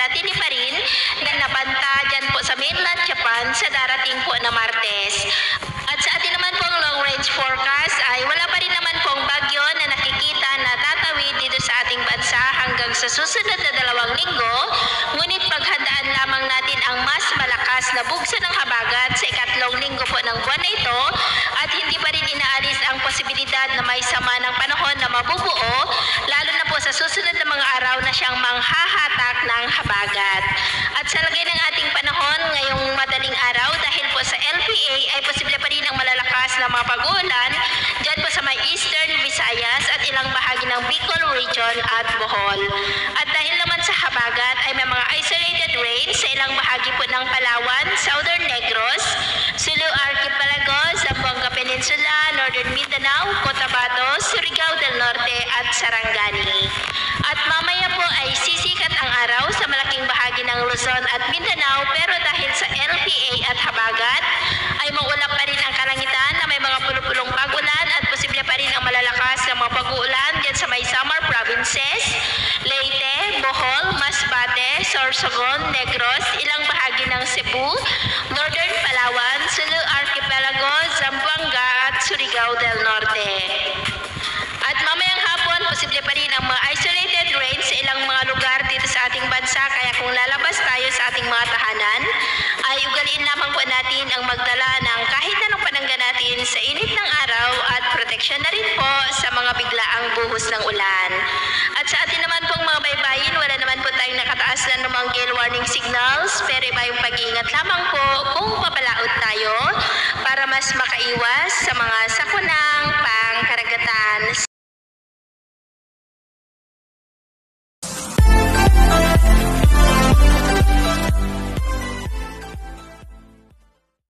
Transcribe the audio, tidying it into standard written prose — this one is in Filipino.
mananatili pa rin na nabanta dyan po sa mainland Japan sa darating po na Martes. At sa atin naman pong long range forecast ay wala pa rin naman pong bagyo na nakikita na tatawid dito sa ating bansa hanggang sa susunod na 2 linggo. Ngunit paghandaan lamang natin ang mas malakas na bugso ng habagat sa ikatlong linggo po ng buwan na ito at hindi pa rin inaalis ang posibilidad na may sama ng panahon na mabubuo, lalo na po sa susunod na mga araw na siyang manghahatak ng habagat. At sa lagay ng ating panahon ngayong madaling araw, dahil po sa LPA ay posible pa rin ang malalakas na mga pag-uulan dyan po sa may Eastern Visayas at ilang bahagi ng Bicol Region at Bohol. At dahil naman sa habagat ay may mga isolated rain sa ilang bahagi po ng Palawan, Southern Negros, Sulu Archipelago, Zamboanga Peninsula, Northern Mindanao, Cotabato, Surigao del Norte at Sarangani. At mamaya po ay sisikat ang araw sa malaking bahagi ng Luzon at Mindanao, pero dahil sa LPA at habagat ay maulap pa rin ang kalangitan na may mga pulupulong pag-ulan at posible pa rin ang malalakas na mga pag-uulan dyan sa may Samar Provinces, Leyte, Bohol, Masbate, Sorsogon, Negros, ilang bahagi ng Cebu, Northern Palawan, Sulu Archipelago, Zamboanga at Surigao del Norte. At mamayang hapon, posible pa rin ang mga isolated rain sa ilang mga lugar dito sa ating bansa, kaya kung lalabas tayo sa ating mga tahanan, ay ugaliin lamang po natin ang magdala ng kahit anong panangga natin sa init ng araw at proteksyon na rin po sa mga biglaang buhos ng ulan. At sa atin naman pong mga baybayin, wala naman po tayong nakataas na anumang gale warning signals, pero iba yung pag-iingat lamang po kung papalaot tayo para mas makaiwas sa mga